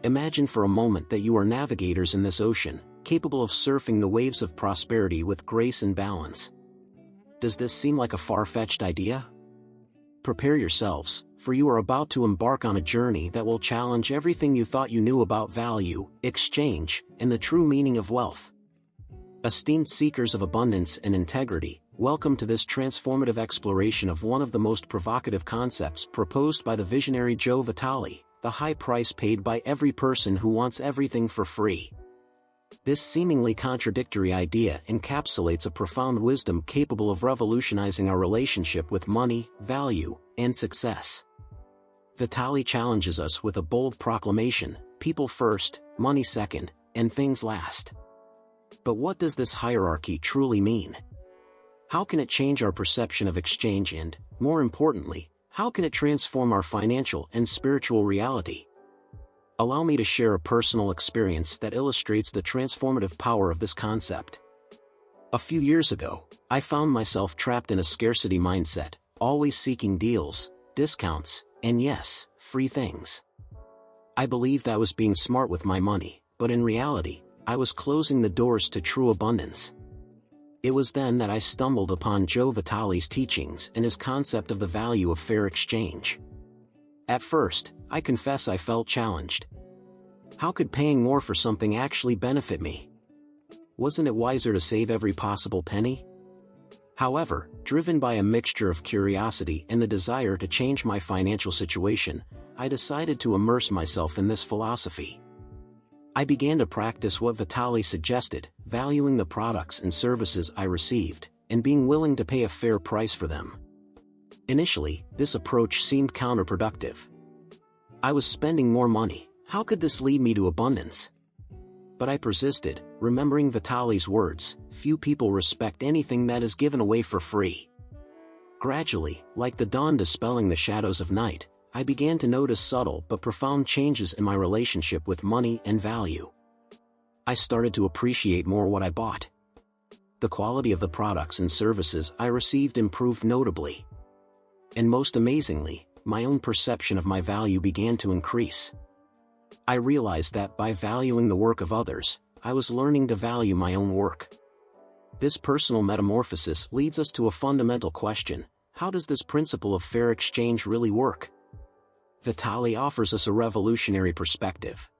Imagine for a moment that you are navigators in this ocean, capable of surfing the waves of prosperity with grace and balance. Does this seem like a far-fetched idea? Prepare yourselves, for you are about to embark on a journey that will challenge everything you thought you knew about value, exchange, and the true meaning of wealth. Esteemed seekers of abundance and integrity, welcome to this transformative exploration of one of the most provocative concepts proposed by the visionary Joe Vitale, the high price paid by every person who wants everything for free. This seemingly contradictory idea encapsulates a profound wisdom capable of revolutionizing our relationship with money, value, and success. Vitale challenges us with a bold proclamation: people first, money second, and things last. But what does this hierarchy truly mean? How can it change our perception of exchange and, more importantly, how can it transform our financial and spiritual reality? Allow me to share a personal experience that illustrates the transformative power of this concept. A few years ago, I found myself trapped in a scarcity mindset, always seeking deals, discounts, and yes, free things. I believed I was being smart with my money, but in reality, I was closing the doors to true abundance. It was then that I stumbled upon Joe Vitale's teachings and his concept of the value of fair exchange. At first, I confess I felt challenged. How could paying more for something actually benefit me? Wasn't it wiser to save every possible penny? However, driven by a mixture of curiosity and the desire to change my financial situation, I decided to immerse myself in this philosophy. I began to practice what Vitale suggested, valuing the products and services I received, and being willing to pay a fair price for them. Initially, this approach seemed counterproductive. I was spending more money. How could this lead me to abundance? But I persisted, remembering Vitale's words: few people respect anything that is given away for free. Gradually, like the dawn dispelling the shadows of night, I began to notice subtle but profound changes in my relationship with money and value. I started to appreciate more what I bought. The quality of the products and services I received improved notably. And most amazingly, my own perception of my value began to increase. I realized that by valuing the work of others, I was learning to value my own work. This personal metamorphosis leads us to a fundamental question: how does this principle of fair exchange really work? Vitale offers us a revolutionary perspective.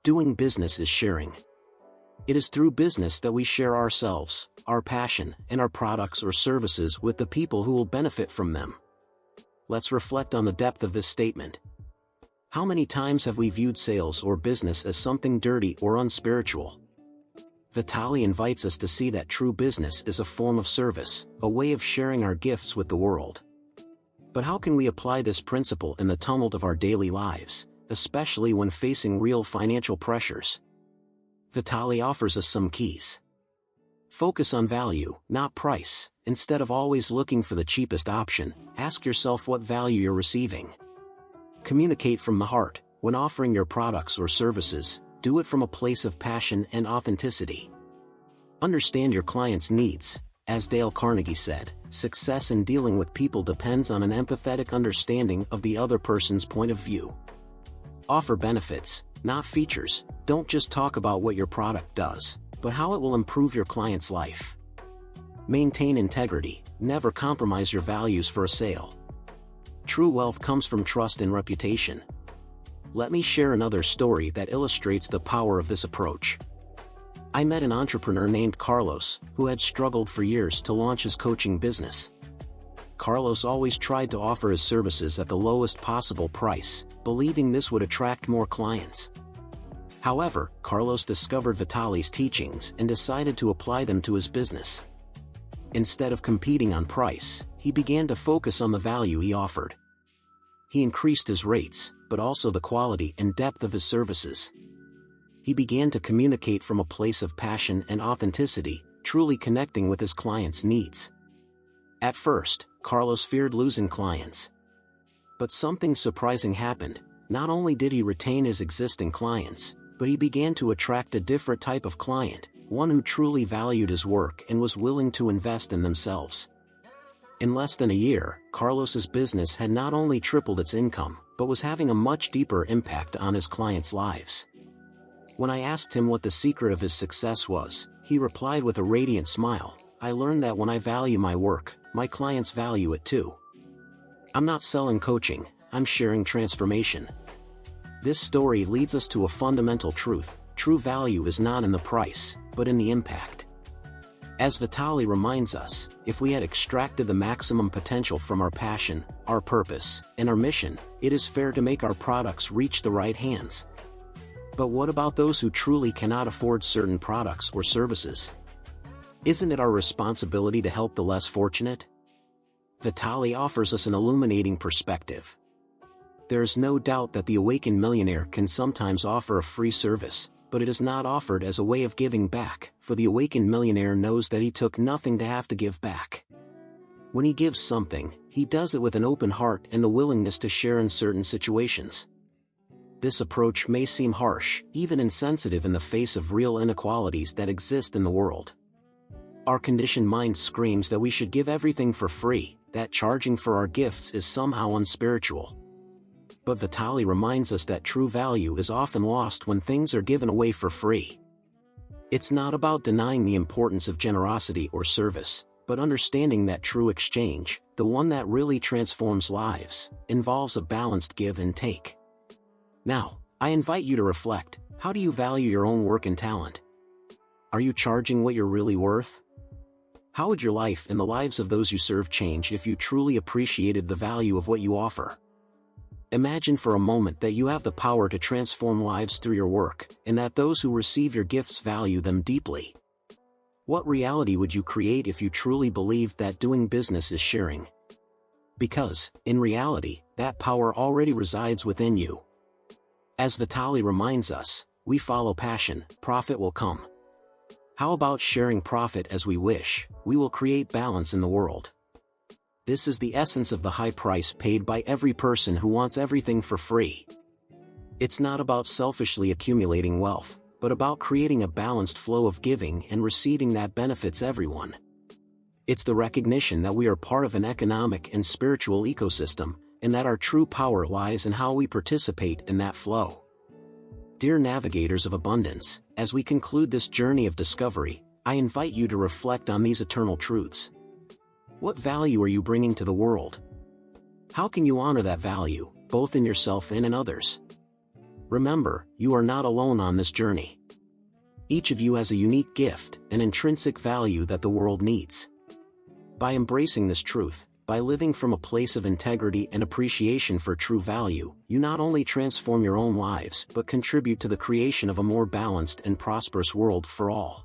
Doing business is sharing. It is through business that we share ourselves, our passion, and our products or services with the people who will benefit from them. Let's reflect on the depth of this statement. How many times have we viewed sales or business as something dirty or unspiritual? Vitale invites us to see that true business is a form of service, a way of sharing our gifts with the world. But how can we apply this principle in the tumult of our daily lives, especially when facing real financial pressures? Vitale offers us some keys. Focus on value, not price. Instead of always looking for the cheapest option, ask yourself what value you're receiving. Communicate from the heart. When offering your products or services, do it from a place of passion and authenticity. Understand your client's needs. As Dale Carnegie said, success in dealing with people depends on an empathetic understanding of the other person's point of view. Offer benefits, not features. Don't just talk about what your product does, but how it will improve your client's life. Maintain integrity. Never compromise your values for a sale. True wealth comes from trust and reputation. Let me share another story that illustrates the power of this approach. I met an entrepreneur named Carlos, who had struggled for years to launch his coaching business. Carlos always tried to offer his services at the lowest possible price, believing this would attract more clients. However, Carlos discovered Vitale's teachings and decided to apply them to his business. Instead of competing on price, he began to focus on the value he offered. He increased his rates, but also the quality and depth of his services. He began to communicate from a place of passion and authenticity, truly connecting with his clients' needs. At first, Carlos feared losing clients. But something surprising happened. Not only did he retain his existing clients, but he began to attract a different type of client, one who truly valued his work and was willing to invest in themselves. In less than a year, Carlos's business had not only tripled its income, but was having a much deeper impact on his clients' lives. When I asked him what the secret of his success was, he replied with a radiant smile, "I learned that when I value my work, my clients value it too. I'm not selling coaching, I'm sharing transformation." This story leads us to a fundamental truth: true value is not in the price, but in the impact. As Vitale reminds us, if we had extracted the maximum potential from our passion, our purpose, and our mission, it is fair to make our products reach the right hands. But what about those who truly cannot afford certain products or services? Isn't it our responsibility to help the less fortunate? Vitale offers us an illuminating perspective. There is no doubt that the awakened millionaire can sometimes offer a free service, but it is not offered as a way of giving back, for the awakened millionaire knows that he took nothing to have to give back. When he gives something, he does it with an open heart and the willingness to share in certain situations. This approach may seem harsh, even insensitive in the face of real inequalities that exist in the world. Our conditioned mind screams that we should give everything for free, that charging for our gifts is somehow unspiritual. But Vitale reminds us that true value is often lost when things are given away for free. It's not about denying the importance of generosity or service, but understanding that true exchange, the one that really transforms lives, involves a balanced give and take. Now, I invite you to reflect: how do you value your own work and talent? Are you charging what you're really worth? How would your life and the lives of those you serve change if you truly appreciated the value of what you offer? Imagine for a moment that you have the power to transform lives through your work, and that those who receive your gifts value them deeply. What reality would you create if you truly believed that doing business is sharing? Because, in reality, that power already resides within you. As Vitale reminds us, we follow passion, profit will come. How about sharing profit as we wish? We will create balance in the world. This is the essence of the high price paid by every person who wants everything for free. It's not about selfishly accumulating wealth, but about creating a balanced flow of giving and receiving that benefits everyone. It's the recognition that we are part of an economic and spiritual ecosystem, and that our true power lies in how we participate in that flow. Dear navigators of abundance, as we conclude this journey of discovery, I invite you to reflect on these eternal truths. What value are you bringing to the world? How can you honor that value, both in yourself and in others? Remember, you are not alone on this journey. Each of you has a unique gift, an intrinsic value that the world needs. By embracing this truth, by living from a place of integrity and appreciation for true value, you not only transform your own lives but contribute to the creation of a more balanced and prosperous world for all.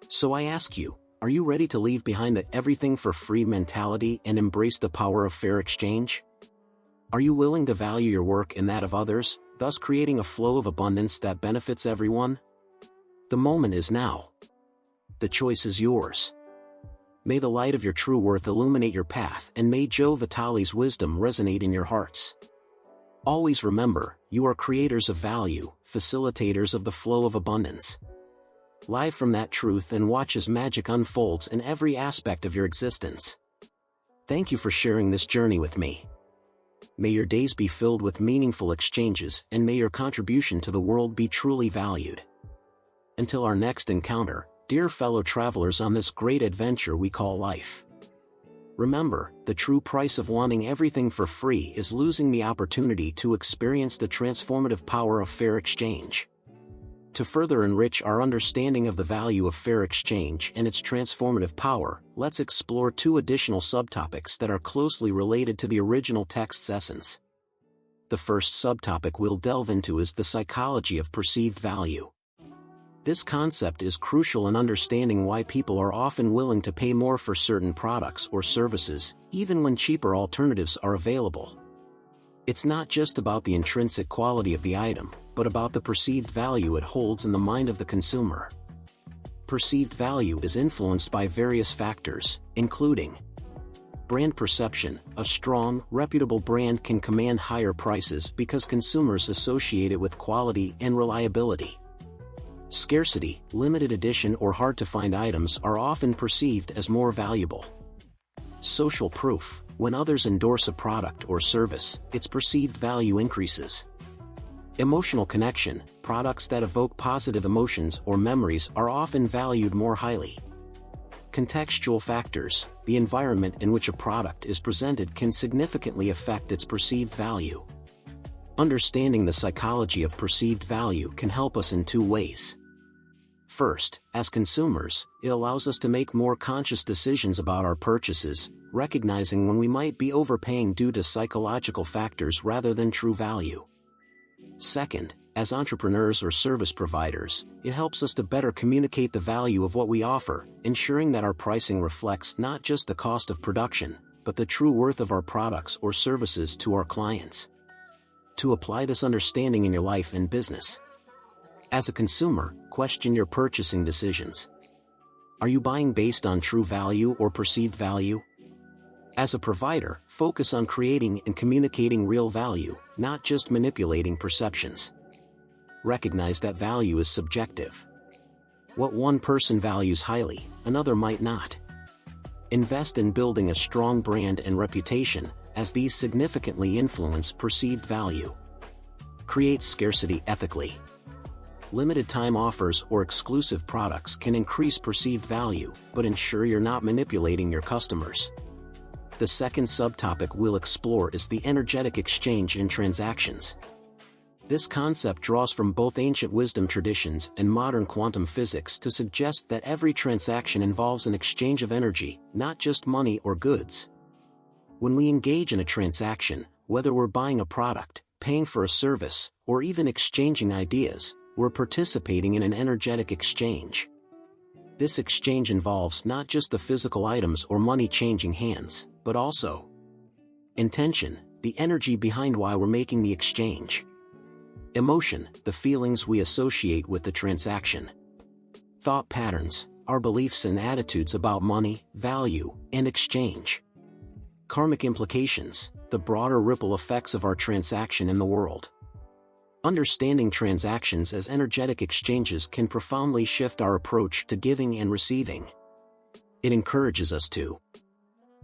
So I ask you, are you ready to leave behind the everything for free mentality and embrace the power of fair exchange? Are you willing to value your work and that of others, thus creating a flow of abundance that benefits everyone? The moment is now. The choice is yours. May the light of your true worth illuminate your path, and may Joe Vitale's wisdom resonate in your hearts. Always remember, you are creators of value, facilitators of the flow of abundance. Live from that truth and watch as magic unfolds in every aspect of your existence. Thank you for sharing this journey with me. May your days be filled with meaningful exchanges, and may your contribution to the world be truly valued. Until our next encounter, dear fellow travelers on this great adventure we call life. Remember, the true price of wanting everything for free is losing the opportunity to experience the transformative power of fair exchange. To further enrich our understanding of the value of fair exchange and its transformative power, let's explore two additional subtopics that are closely related to the original text's essence. The first subtopic we'll delve into is the psychology of perceived value. This concept is crucial in understanding why people are often willing to pay more for certain products or services, even when cheaper alternatives are available. It's not just about the intrinsic quality of the item, but about the perceived value it holds in the mind of the consumer. Perceived value is influenced by various factors, including brand perception. A strong, reputable brand can command higher prices because consumers associate it with quality and reliability. Scarcity, limited edition or hard-to-find items are often perceived as more valuable. Social proof: when others endorse a product or service, its perceived value increases. Emotional connection: products that evoke positive emotions or memories are often valued more highly. Contextual factors: the environment in which a product is presented can significantly affect its perceived value. Understanding the psychology of perceived value can help us in two ways. First, as consumers, it allows us to make more conscious decisions about our purchases, recognizing when we might be overpaying due to psychological factors rather than true value. Second, as entrepreneurs or service providers, it helps us to better communicate the value of what we offer, ensuring that our pricing reflects not just the cost of production, but the true worth of our products or services to our clients. To apply this understanding in your life and business. As a consumer, question your purchasing decisions. Are you buying based on true value or perceived value? As a provider, focus on creating and communicating real value, not just manipulating perceptions. Recognize that value is subjective. What one person values highly, another might not. Invest in building a strong brand and reputation, as these significantly influence perceived value. Create scarcity ethically. Limited time offers or exclusive products can increase perceived value, but ensure you're not manipulating your customers. The second subtopic we'll explore is the energetic exchange in transactions. This concept draws from both ancient wisdom traditions and modern quantum physics to suggest that every transaction involves an exchange of energy, not just money or goods. When we engage in a transaction, whether we're buying a product, paying for a service, or even exchanging ideas, we're participating in an energetic exchange. This exchange involves not just the physical items or money changing hands, but also intention, the energy behind why we're making the exchange. Emotion, the feelings we associate with the transaction. Thought patterns, our beliefs and attitudes about money, value, and exchange. Karmic implications, the broader ripple effects of our transaction in the world. Understanding transactions as energetic exchanges can profoundly shift our approach to giving and receiving. It encourages us to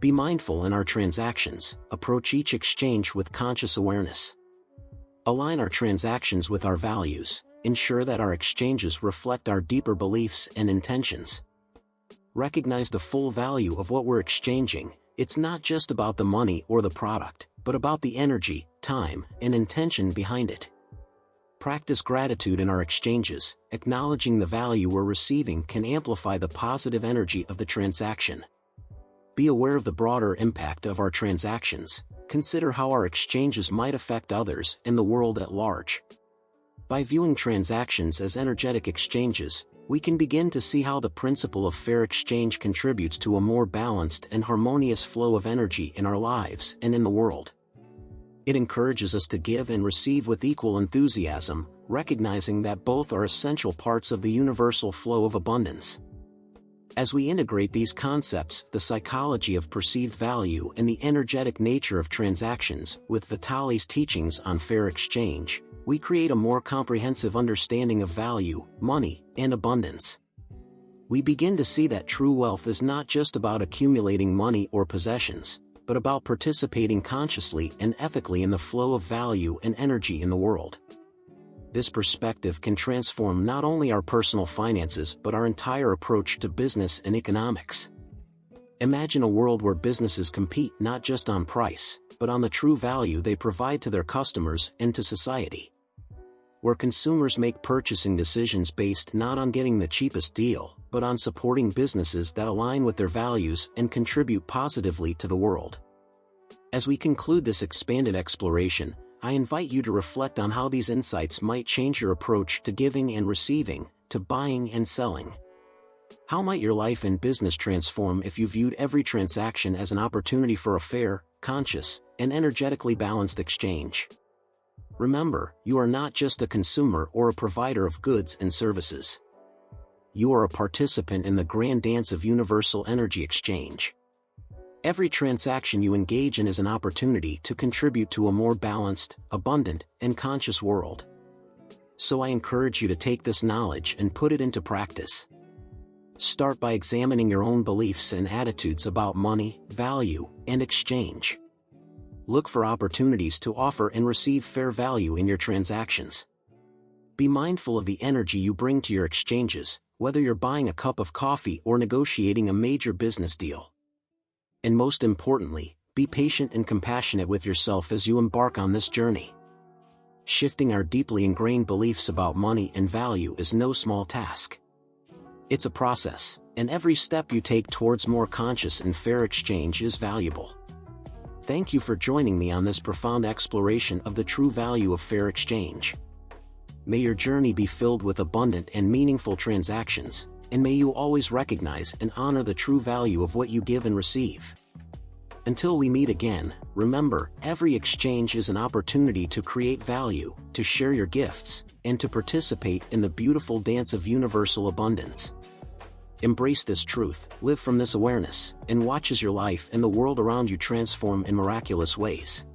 be mindful in our transactions, approach each exchange with conscious awareness. Align our transactions with our values, ensure that our exchanges reflect our deeper beliefs and intentions. Recognize the full value of what we're exchanging. It's not just about the money or the product, but about the energy, time, and intention behind it. Practice gratitude in our exchanges. Acknowledging the value we're receiving can amplify the positive energy of the transaction. Be aware of the broader impact of our transactions. Consider how our exchanges might affect others and the world at large. By viewing transactions as energetic exchanges, we can begin to see how the principle of fair exchange contributes to a more balanced and harmonious flow of energy in our lives and in the world. It encourages us to give and receive with equal enthusiasm, recognizing that both are essential parts of the universal flow of abundance. As we integrate these concepts, the psychology of perceived value and the energetic nature of transactions, with Vitale's teachings on fair exchange, we create a more comprehensive understanding of value, money, and abundance. We begin to see that true wealth is not just about accumulating money or possessions, but about participating consciously and ethically in the flow of value and energy in the world. This perspective can transform not only our personal finances but our entire approach to business and economics. Imagine a world where businesses compete not just on price, but on the true value they provide to their customers and to society. Where consumers make purchasing decisions based not on getting the cheapest deal, but on supporting businesses that align with their values and contribute positively to the world. As we conclude this expanded exploration, I invite you to reflect on how these insights might change your approach to giving and receiving, to buying and selling. How might your life and business transform if you viewed every transaction as an opportunity for a fair, conscious, and energetically balanced exchange? Remember, you are not just a consumer or a provider of goods and services. You are a participant in the grand dance of universal energy exchange. Every transaction you engage in is an opportunity to contribute to a more balanced, abundant, and conscious world. So I encourage you to take this knowledge and put it into practice. Start by examining your own beliefs and attitudes about money, value, and exchange. Look for opportunities to offer and receive fair value in your transactions. Be mindful of the energy you bring to your exchanges, whether you're buying a cup of coffee or negotiating a major business deal. And most importantly, be patient and compassionate with yourself as you embark on this journey. Shifting our deeply ingrained beliefs about money and value is no small task. It's a process, and every step you take towards more conscious and fair exchange is valuable. Thank you for joining me on this profound exploration of the true value of fair exchange. May your journey be filled with abundant and meaningful transactions, and may you always recognize and honor the true value of what you give and receive. Until we meet again, remember, every exchange is an opportunity to create value, to share your gifts, and to participate in the beautiful dance of universal abundance. Embrace this truth, live from this awareness, and watch as your life and the world around you transform in miraculous ways.